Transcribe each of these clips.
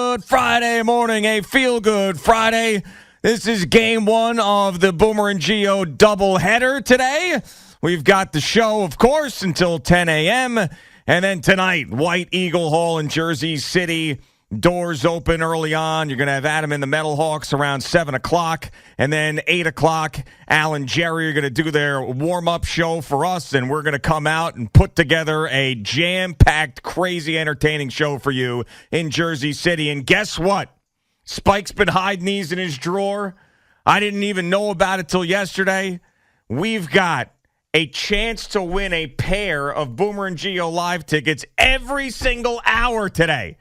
good Friday morning, a feel-good Friday. This is game one of the Boomer and Geo doubleheader today. We've got the show, of course, until 10 a.m., and then tonight, White Eagle Hall in Jersey City. Doors open early on. You're going to have Adam and the Metal Hawks around 7 o'clock. And then 8 o'clock, Al and Jerry are going to do their warm-up show for us. And we're going to come out and put together a jam-packed, crazy, entertaining show for you in Jersey City. And guess what? Spike's been hiding these in his drawer. I didn't even know about it till yesterday. We've got a chance to win a pair of Boomer and Geo live tickets every single hour today.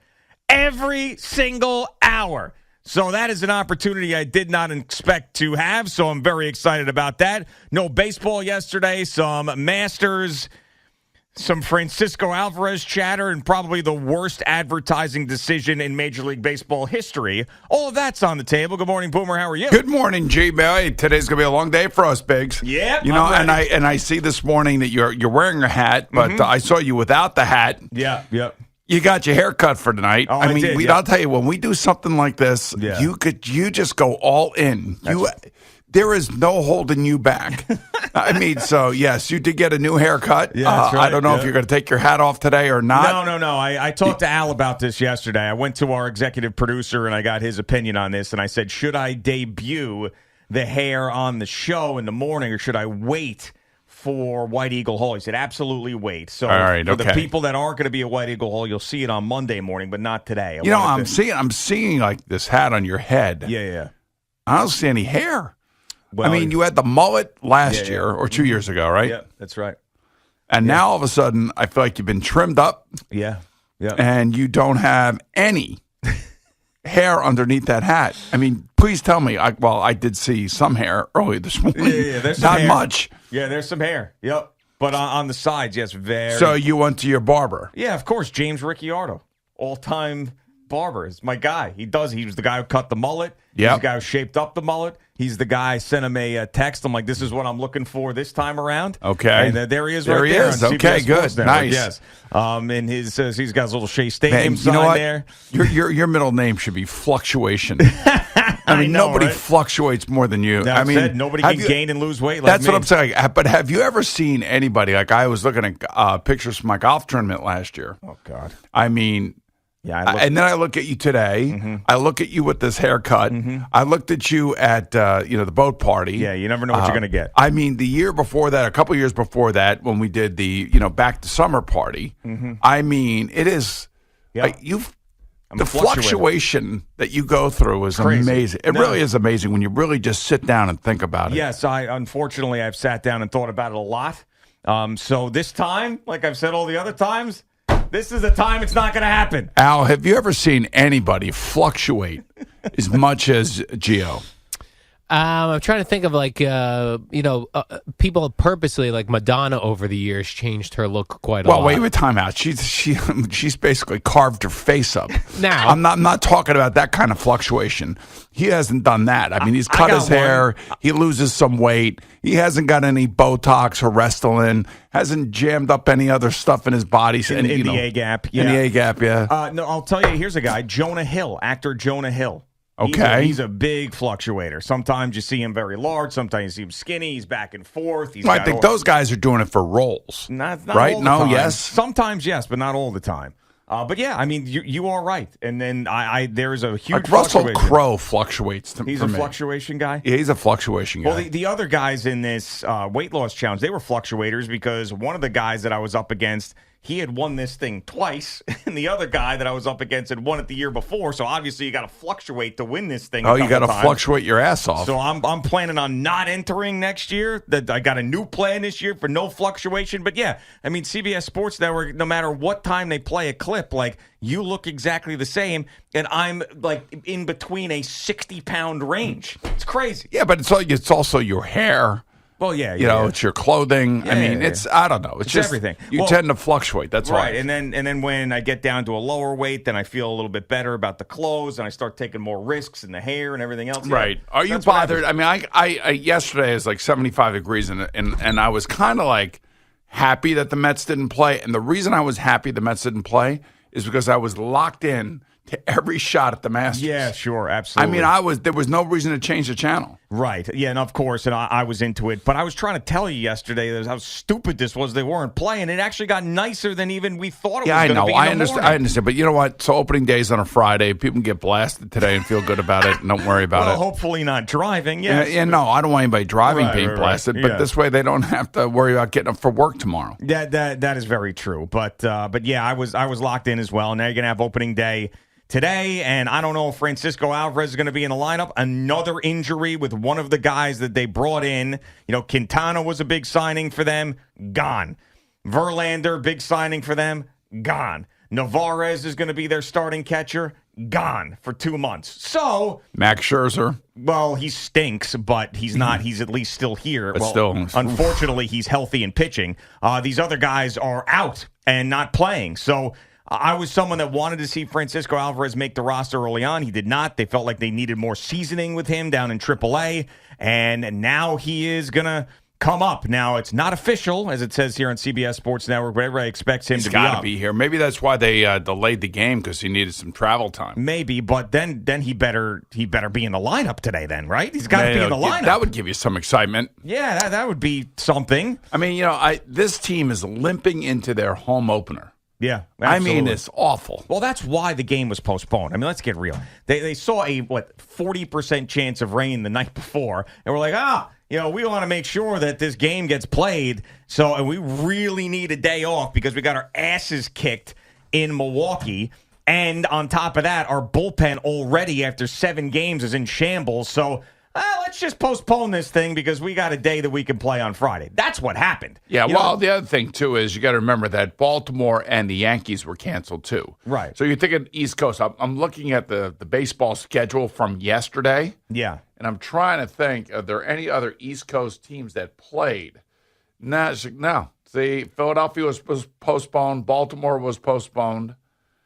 Every single hour. So that is an opportunity I did not expect to have, so I'm very excited about that. No baseball yesterday, some Masters, some Francisco Alvarez chatter, and probably the worst advertising decision in Major League Baseball history. All of that's on the table. Good morning, Boomer. How are you? Good morning, G. Today's gonna be a long day for us, Biggs. Yeah, you know, and I see this morning that you're wearing a hat, but I saw you without the hat. Yeah, yep. You got your hair cut for tonight. Oh, I mean, did, I'll tell you, when we do something like this, you just go all in. There is no holding you back. I mean, so yes, you did get a new haircut. Yeah, that's right. I don't know if you're going to take your hat off today or not. No. I talked to Al about this yesterday. I went to our executive producer and I got his opinion on this. And I said, should I debut the hair on the show in the morning or should I wait for White Eagle Hall? He said, absolutely wait. So all right, for the people that aren't going to be at White Eagle Hall, you'll see it on Monday morning, but not today. I'm seeing like this hat on your head. Yeah. I don't see any hair. Well, I mean, you had the mullet last year or 2 years ago, right? Yeah, that's right. And now all of a sudden, I feel like you've been trimmed up. Yeah. And you don't have any hair underneath that hat. I mean, please tell me. I did see some hair early this morning. Yeah, there's some not hair. much. Yeah, there's some hair. Yep. But on the sides, yes, very. So you went to your barber? Yeah, of course. James Ricciardo, all-time barber, is my guy. He was the guy who cut the mullet. Yep. He's the guy who shaped up the mullet. He's the guy. I sent him a text. I'm like, this is what I'm looking for this time around. Okay. And there he is. There right he there is. on Okay, CBS good. Sports Network. Nice. Yes. And he's got his little Shea Stadium Man, sign you know what? there. Your middle name should be Fluctuation. I mean, nobody fluctuates more than you. I mean, nobody can gain and lose weight like that's me. what I'm saying. But have you ever seen anybody, like I was looking at pictures from my golf tournament last year. Oh, God. I mean, and then I look at you today. Mm-hmm. I look at you with this haircut. Mm-hmm. I looked at you at the boat party. Yeah, you never know what you're going to get. I mean, the year before that, a couple years before that, when we did the back to summer party. Mm-hmm. I mean, it is the fluctuation that you go through is amazing. It really is amazing when you really just sit down and think about it. Yes, unfortunately I've sat down and thought about it a lot. So this time, like I've said all the other times, this is the time it's not going to happen. Al, have you ever seen anybody fluctuate as much as Gio? I'm trying to think of people purposely, like Madonna over the years, changed her look quite a lot. Well, wait, time out. She's basically carved her face up. Now I'm not talking about that kind of fluctuation. He hasn't done that. I mean, he's cut his hair. He loses some weight. He hasn't got any Botox or Restylane. Hasn't jammed up any other stuff in his body. In the A gap. Yeah. In the A gap, yeah. No, I'll tell you. Here's a guy, Jonah Hill, actor Jonah Hill. Okay. He's a big fluctuator. Sometimes you see him very large. Sometimes you see him skinny. He's back and forth. I think those guys are doing it for roles. Not right? All the no, time. yes. Sometimes, yes, but not all the time. But yeah, I mean, you are right. And then there is a huge like Russell Crowe fluctuates. He's a fluctuation guy? Yeah, he's a fluctuation guy. Well, the other guys in this weight loss challenge, they were fluctuators because one of the guys that I was up against, he had won this thing twice, and the other guy that I was up against had won it the year before. So obviously, you got to fluctuate to win this thing. You got to fluctuate your ass off. So I'm planning on not entering next year. That I got a new plan this year for no fluctuation. But yeah, I mean CBS Sports Network. No matter what time they play a clip, like you look exactly the same, and I'm like in between a 60-pound range. It's crazy. Yeah, but it's also your hair. Well, yeah, it's your clothing. Yeah, I mean, I don't know. It's just everything. You tend to fluctuate. That's right. And then when I get down to a lower weight, then I feel a little bit better about the clothes, and I start taking more risks in the hair and everything else. Right. Are you bothered? I mean, I yesterday it was like 75 degrees, and I was kind of like happy that the Mets didn't play. And the reason I was happy the Mets didn't play is because I was locked in to every shot at the Masters. Yeah, sure, absolutely. I mean, there was no reason to change the channel. Right. Yeah, and of course, and I was into it. But I was trying to tell you yesterday how stupid this was. They weren't playing. It actually got nicer than even we thought it was going to be. I understand. I understand. But you know what? So opening day's on a Friday. People can get blasted today and feel good about it. And don't worry about it. Hopefully not driving. Yes. Yeah, no, I don't want anybody driving being blasted. Right. But Yeah. this way they don't have to worry about getting up for work tomorrow. That is very true. But yeah, I was locked in as well. Now you're going to have opening day today, and I don't know if Francisco Alvarez is going to be in the lineup. Another injury with one of the guys that they brought in. Quintana was a big signing for them. Gone. Verlander, big signing for them. Gone. Navarez is going to be their starting catcher. Gone for 2 months. So Max Scherzer. Well, he stinks, but he's not. He's at least still here. But well, still. Unfortunately, he's healthy and pitching. These other guys are out and not playing. So I was someone that wanted to see Francisco Alvarez make the roster early on. He did not. They felt like they needed more seasoning with him down in AAA. And now he is going to come up. Now, it's not official, as it says here on CBS Sports Network, but everybody expects him to be up. He's got to be here. Maybe that's why they delayed the game, because he needed some travel time. Maybe, but then he better be in the lineup today then, right? He's got to be in the lineup. That would give you some excitement. Yeah, that would be something. I mean, this team is limping into their home opener. Yeah, absolutely. I mean, it's awful. Well, that's why the game was postponed. I mean, let's get real. They saw a 40% chance of rain the night before, and we're like, we want to make sure that this game gets played. And we really need a day off because we got our asses kicked in Milwaukee. And on top of that, our bullpen already after 7 games is in shambles. So let's just postpone this thing because we got a day that we can play on Friday. That's what happened. Yeah, the other thing, too, is you got to remember that Baltimore and the Yankees were canceled, too. Right. So you're thinking East Coast. I'm looking at the baseball schedule from yesterday. Yeah. And I'm trying to think, are there any other East Coast teams that played? No. See, Philadelphia was postponed. Baltimore was postponed.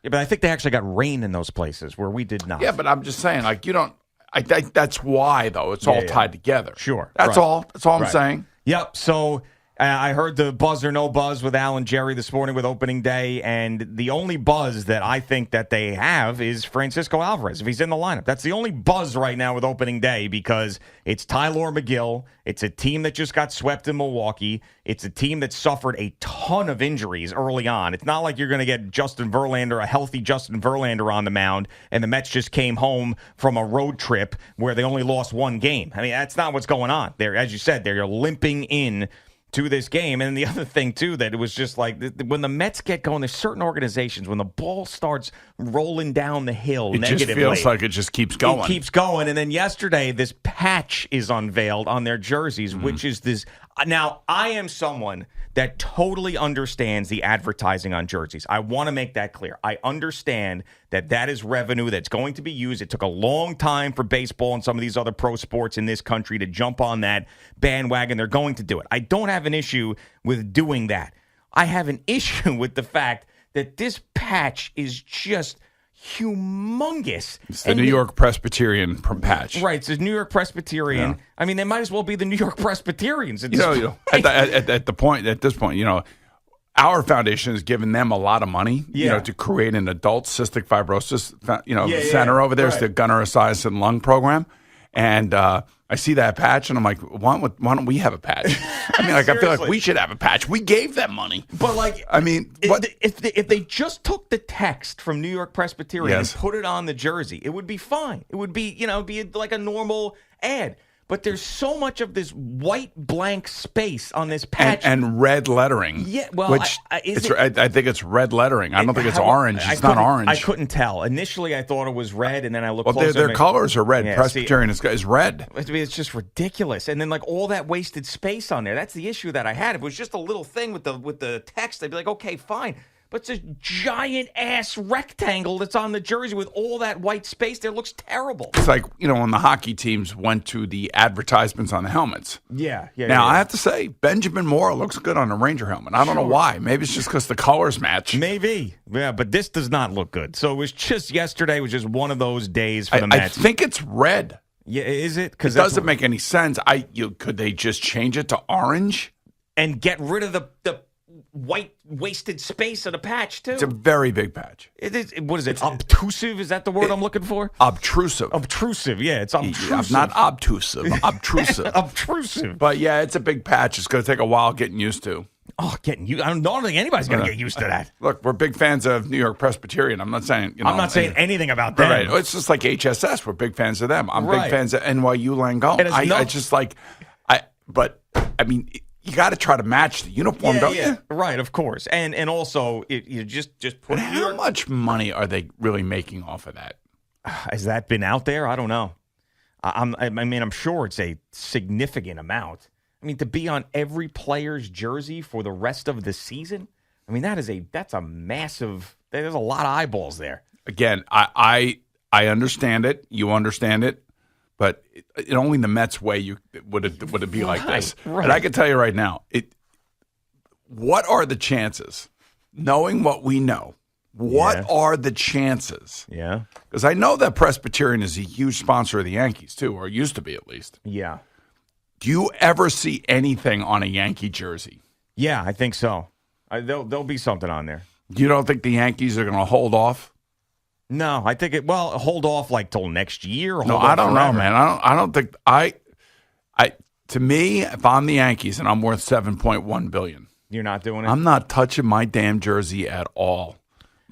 Yeah, but I think they actually got rain in those places where we did not. Yeah, but I'm just saying, you don't. I think that's why, though. It's all tied together. Sure. That's all. That's all I'm saying. Yep. So I heard the buzz or no buzz with Al and Jerry this morning with opening day, and the only buzz that I think that they have is Francisco Alvarez, if he's in the lineup. That's the only buzz right now with opening day because it's Tylor McGill. It's a team that just got swept in Milwaukee. It's a team that suffered a ton of injuries early on. It's not like you're going to get a healthy Justin Verlander on the mound, and the Mets just came home from a road trip where they only lost 1 game. I mean, that's not what's going on. As you said, they're limping in to this game. And the other thing, too, that it was just like when the Mets get going, there's certain organizations, when the ball starts rolling down the hill negatively. It just feels like it just keeps going. It keeps going. And then yesterday, this patch is unveiled on their jerseys, which is this. Now, I am someone that totally understands the advertising on jerseys. I want to make that clear. I understand that is revenue that's going to be used. It took a long time for baseball and some of these other pro sports in this country to jump on that bandwagon. They're going to do it. I don't have an issue with doing that. I have an issue with the fact that this patch is just humongous. It's the New York Presbyterian patch. Right, it's the New York Presbyterian. Yeah. I mean, they might as well be the New York Presbyterians. At this point, our foundation has given them a lot of money, to create an adult cystic fibrosis, center over there. It's the Gunnar Esiason lung program. And I see that patch, and I'm like, why don't we have a patch? I mean, I feel like we should have a patch. We gave them monmoney. But, if they just took the text from New York Presbyterian and put it on the jersey, it would be fine. It would be, be like a normal ad. But there's so much of this white blank space on this patch. And red lettering. Yeah, well, which I think it's red lettering. I don't think it's orange. It's not orange. I couldn't tell. Initially, I thought it was red, and then I looked closer. Their colors are red. Yeah, Presbyterian is red. It's just ridiculous. And then, all that wasted space on there. That's the issue that I had. If it was just a little thing with the text, I'd be like, okay, fine. But it's a giant-ass rectangle that's on the jersey with all that white space there. It looks terrible. It's like, when the hockey teams went to the advertisements on the helmets. Yeah. Now, I have to say, Benjamin Moore looks good on a Ranger helmet. I don't know why. Maybe it's just because the colors match. Maybe. Yeah, but this does not look good. So it was just yesterday was just one of those days for the Mets. I think it's red. Yeah, is it? Because it doesn't make any sense. Could they just change it to orange? And get rid of the white wasted space of the patch too. It's a very big patch. It is. What is it? Obtrusive? Is that the word I'm looking for? Obtrusive. Obtrusive. Yeah, it's obtrusive. Not obtrusive. Obtrusive. Obtrusive. But yeah, it's a big patch. It's going to take a while getting used to. Oh, getting you. I don't think anybody's going to get used to that. Look, we're big fans of New York Presbyterian. I'm not saying. I'm not saying anything about them. Right. It's just like HSS. We're big fans of them. I'm Right. big fans of NYU Langone. I just like. But I mean, you got to try to match the uniform, don't you? Right, of course. And also, you just put. How much money are they really making off of that? Has that been out there? I don't know. I'm sure it's a significant amount. I mean, to be on every player's jersey for the rest of the season. I mean, that's a massive. There's a lot of eyeballs there. Again, I understand it. You understand it. But it only in the Mets way would it be like this. Right. And I can tell you right now, what are the chances, knowing what we know, what are the chances? Yeah. Because I know that Presbyterian is a huge sponsor of the Yankees, too, or used to be at least. Yeah. Do you ever see anything on a Yankee jersey? Yeah, I think so. There'll be something on there. You don't think the Yankees are going to hold off? No, I think hold off like till next year. Or No, hold I off don't forever. know, man. I don't think I. To me, if I'm the Yankees and I'm worth $7.1 billion, You're not doing it. I'm not touching my damn jersey at all.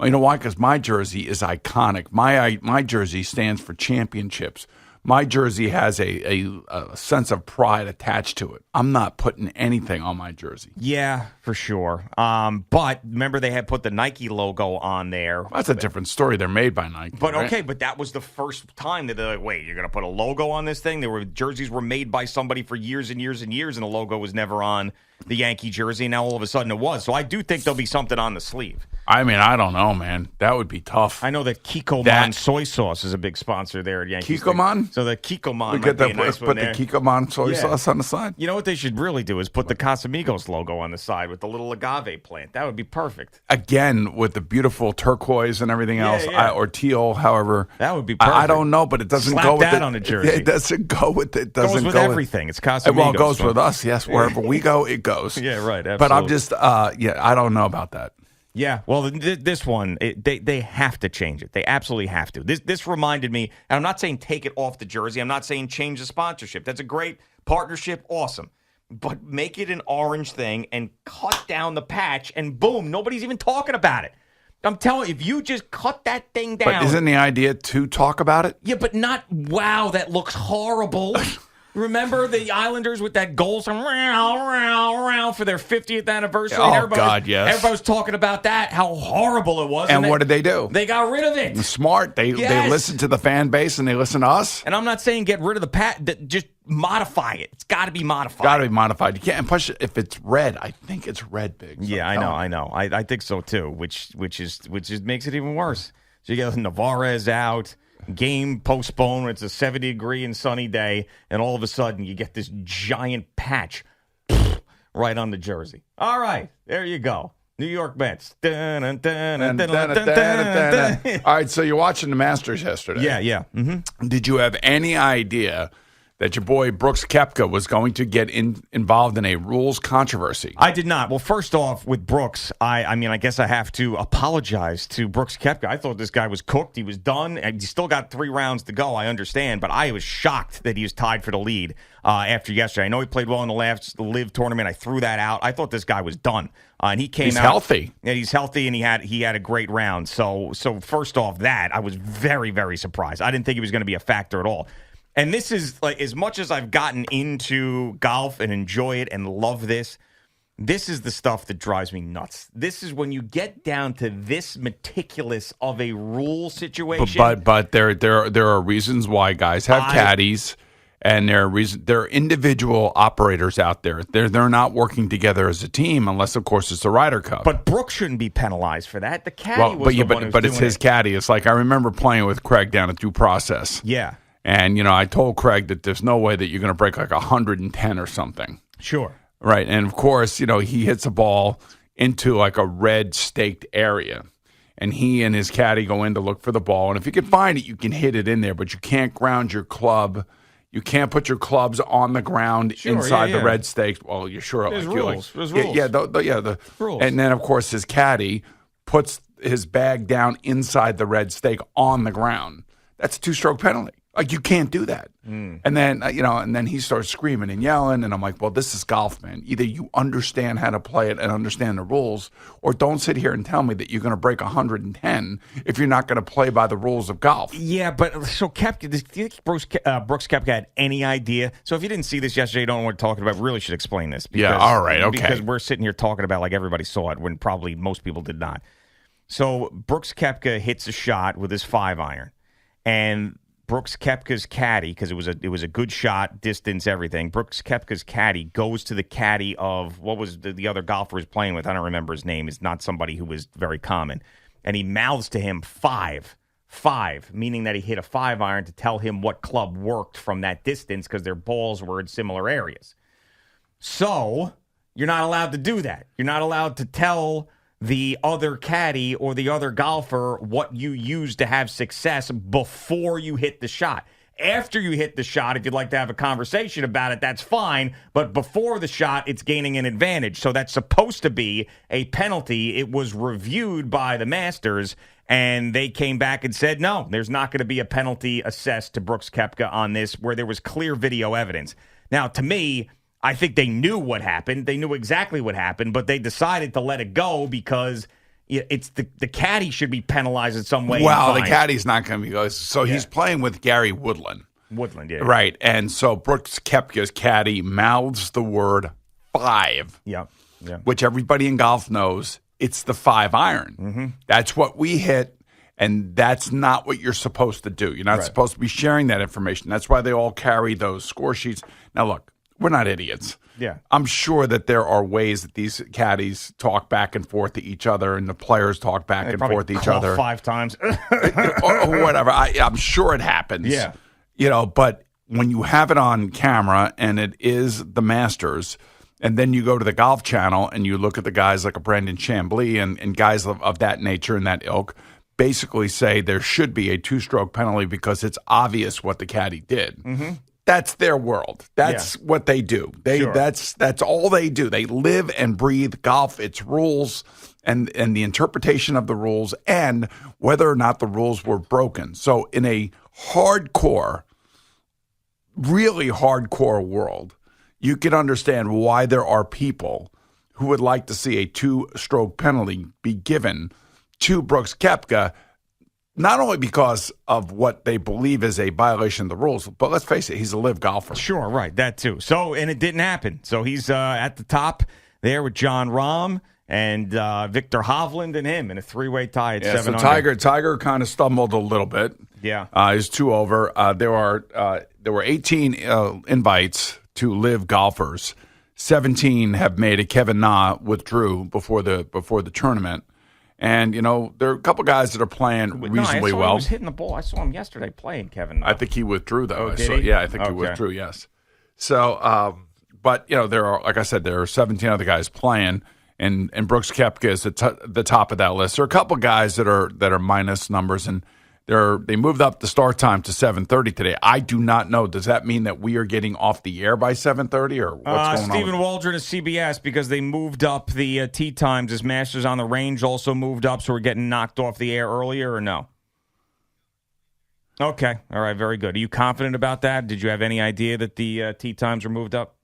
You know why? Because my jersey is iconic. My jersey stands for championships. My jersey has a sense of pride attached to it. I'm not putting anything on my jersey. Yeah, for sure. But remember they had put the Nike logo on there. That's a different story. They're made by Nike. But right? okay, but that was the first time that they're like, wait, you're going to put a logo on this thing? Jerseys were made by somebody for years and years and years, and the logo was never on the Yankee jersey, and now all of a sudden it was. So I do think there'll be something on the sleeve. I mean, I don't know, man. That would be tough. I know that Kikkoman soy sauce is a big sponsor there at Yankee. Kikkoman? So the Kikkoman We might get be that. a nice Put one the there. Kikkoman soy sauce on the side. You know what they should really do is put the Casamigos logo on the side with the little agave plant. That would be perfect. Again, with the beautiful turquoise and everything else, yeah. or teal, however. That would be perfect. I don't know, but it doesn't Slap go with that it. on a jersey. It doesn't go with it. Goes Doesn't with go everything. It's Casamigos. Well, it goes with us, yes. Wherever we go, it goes. Yeah, right. Absolutely. But I'm just, I don't know about that. Yeah, well, this one, they have to change it. They absolutely have to. This reminded me, and I'm not saying take it off the jersey. I'm not saying change the sponsorship. That's a great partnership. Awesome. But make it an orange thing and cut down the patch, and boom, nobody's even talking about it. I'm telling you, if you just cut that thing down. But isn't the idea to talk about it? Yeah, but not, wow, that looks horrible. Remember the Islanders with that goal song for their 50th anniversary? Oh, God, yes. Everybody was talking about that, how horrible it was. And what did they do? They got rid of it. Smart. They listen to the fan base and they listen to us. And I'm not saying get rid of the just modify it. It's got to be modified. Got to be modified. You can't push it. If it's red, I think it's red big. Yeah, I know. I think so too, which makes it even worse. So you get Navarez out. Game postponed. It's a 70-degree and sunny day, and all of a sudden you get this giant patch right on the jersey. All right, there you go. New York Mets. All right, so you're watching the Masters yesterday. Yeah. Mm-hmm. Did you have any idea that your boy Brooks Koepka was going to get involved in a rules controversy? I did not. Well, first off, with Brooks, I guess I have to apologize to Brooks Koepka. I thought this guy was cooked. He was done. And he still got 3 rounds to go. I understand. But I was shocked that he was tied for the lead after yesterday. I know he played well in the last LIV tournament. I threw that out. I thought this guy was done. And he came out. He's healthy. Yeah, he's healthy, and he had a great round. So first off that, I was very, very surprised. I didn't think he was going to be a factor at all. And this is, like, as much as I've gotten into golf and enjoy it and love this is the stuff that drives me nuts. This is when you get down to this meticulous of a rule situation. But there are reasons why guys have caddies, and there are individual operators out there. They're not working together as a team unless, of course, it's the Ryder Cup. But Brooks shouldn't be penalized for that. The caddy was the one who's but it's doing his caddy. It's like I remember playing with Craig down at Due Process. Yeah. And, I told Craig that there's no way that you're going to break like 110 or something. Sure. Right. And, of course, he hits a ball into like a red staked area. And he and his caddy go in to look for the ball. And if you can find it, you can hit it in there. But you can't ground your club, You can't put your clubs on the ground inside the red stakes. Well, you're sure. There's like, rules. Like, There's rules. Yeah, the rules. And then, of course, his caddy puts his bag down inside the red stake on the ground. That's a 2-stroke penalty. Like, you can't do that. And then, and then he starts screaming and yelling, and I'm like, well, this is golf, man. Either you understand how to play it and understand the rules, or don't sit here and tell me that you're going to break 110 if you're not going to play by the rules of golf. Yeah, but so Koepka, do you think Brooks Koepka had any idea? So if you didn't see this yesterday, you don't know what we're talking about, really should explain this. Because, all right, okay. Because we're sitting here talking about like everybody saw it when probably most people did not. So Brooks Koepka hits a shot with his 5-iron, and Brooks Koepka's caddy, because it was a good shot, distance, everything. Brooks Koepka's caddy goes to the caddy of what was the other golfer was playing with. I don't remember his name. It's not somebody who was very common. And he mouths to him 5, meaning that he hit a 5-iron to tell him what club worked from that distance because their balls were in similar areas. So you're not allowed to do that. You're not allowed to tell the other caddy or the other golfer what you used to have success before you hit the shot. After you hit the shot, if you'd like to have a conversation about it, that's fine. But before the shot, it's gaining an advantage. So that's supposed to be a penalty. It was reviewed by the Masters, and they came back and said, no, there's not going to be a penalty assessed to Brooks Koepka on this where there was clear video evidence. Now, to me, I think they knew what happened. They knew exactly what happened, but they decided to let it go because it's the caddy should be penalized in some way. Well, the caddy's not going to be. So he's playing with Gary Woodland. Woodland, yeah. Right. And so Brooks Koepka's caddy mouths the word 5, which everybody in golf knows it's the 5-iron. Mm-hmm. That's what we hit, and that's not what you're supposed to do. You're not supposed to be sharing that information. That's why they all carry those score sheets. Now, look. We're not idiots. Yeah. I'm sure that there are ways that these caddies talk back and forth to each other and the players talk back and forth to each other. 5 times. or whatever. I'm sure it happens. Yeah. But when you have it on camera and it is the Masters, and then you go to the Golf Channel and you look at the guys like a Brendan Chambly and guys of that nature and that ilk, basically say there should be a 2-stroke penalty because it's obvious what the caddy did. Mm-hmm. That's their world. That's what they do. That's all they do. They live and breathe golf, its rules, and the interpretation of the rules, and whether or not the rules were broken. So in a hardcore, really hardcore world, you can understand why there are people who would like to see a 2-stroke penalty be given to Brooks Koepka, not only because of what they believe is a violation of the rules, but let's face it, he's a live golfer. Sure, right, that too. So, and it didn't happen. So he's at the top there with John Rahm and Victor Hovland and him in a 3-way tie at 7 under. Tiger kind of stumbled a little bit. Yeah. He's 2 over. There were 18 invites to live golfers. 17 have made it. Kevin Na withdrew before the tournament. And, there are a couple guys that are playing reasonably well. He was hitting the ball. I saw him yesterday playing, Kevin. I think he withdrew, though. Oh, did he? I think he withdrew, yes. So, but, there are, like I said, there are 17 other guys playing, and Brooks Koepka is the top of that list. There are a couple guys that are minus numbers, and they moved up the start time to 7:30 today. I do not know. Does that mean that we are getting off the air by 7:30, or what's going on? Stephen Waldron of CBS, because they moved up the tee times as Masters on the Range also moved up, so we're getting knocked off the air earlier, or no? Okay. All right. Very good. Are you confident about that? Did you have any idea that the tee times were moved up?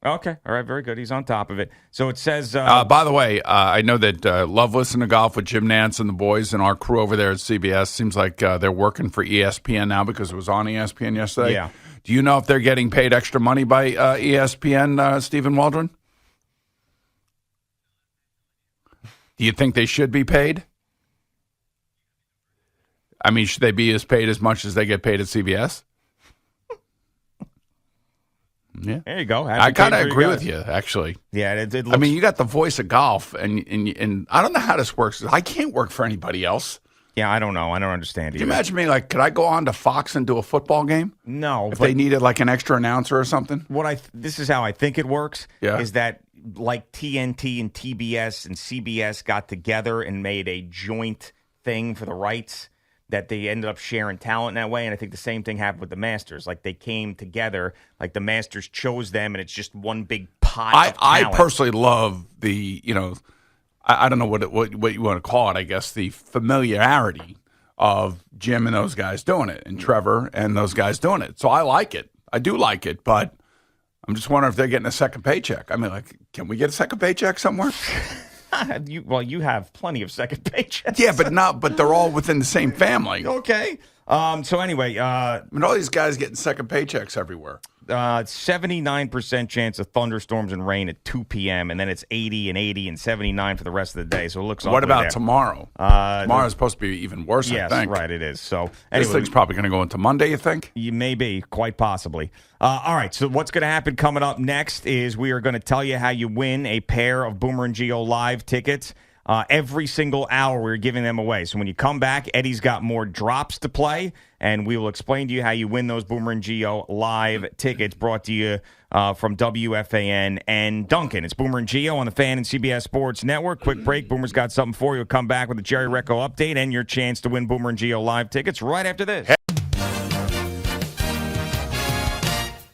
Okay. All right. Very good. He's on top of it. So it says... by the way, I know that Love Listen to Golf with Jim Nantz and the boys and our crew over there at CBS seems like they're working for ESPN now because it was on ESPN yesterday. Yeah. Do you know if they're getting paid extra money by ESPN, Stephen Waldron? Do you think they should be paid? I mean, should they be paid as much as they get paid at CBS? Yeah, there you go. I kind of agree with you, actually. Yeah, it looks... I mean, you got the voice of golf, and I don't know how this works. I can't work for anybody else. Yeah, I don't know. I don't understand either. Can you imagine me, could I go on to Fox and do a football game? No. If they needed, an extra announcer or something? This is how I think it works, yeah. Is that, TNT and TBS and CBS got together and made a joint thing for the rights, that they ended up sharing talent in that way. And I think the same thing happened with the Masters. Like, they came together, like the Masters chose them, and it's just one big pot of talent. I personally love the, I don't know what you want to call it, I guess, the familiarity of Jim and those guys doing it, and Trevor and those guys doing it. So I like it. I do like it, but I'm just wondering if they're getting a second paycheck. I mean, like, can we get a second paycheck somewhere? You have plenty of second paychecks. Yeah, but they're all within the same family. Okay. So anyway, I mean, all these guys getting second paychecks everywhere. 79% chance of thunderstorms and rain at 2 p.m. and then it's 80 and 80 and 79 for the rest of the day. So it looks. What about there. Tomorrow? Tomorrow's supposed to be even worse. Yes, I think. Right. It is. So this anyway, thing's probably going to go into Monday. You think? You may be, quite possibly. All right. So what's going to happen coming up next is we are going to tell you how you win a pair of Boomer and Geo live tickets. Every single hour, we're giving them away. So when you come back, Eddie's got more drops to play, and we will explain to you how you win those Boomer and Geo live tickets brought to you from WFAN and Duncan. It's Boomer and Geo on the Fan and CBS Sports Network. Quick break. Boomer's got something for you. We'll come back with a Jerry Recco update and your chance to win Boomer and Geo live tickets right after this.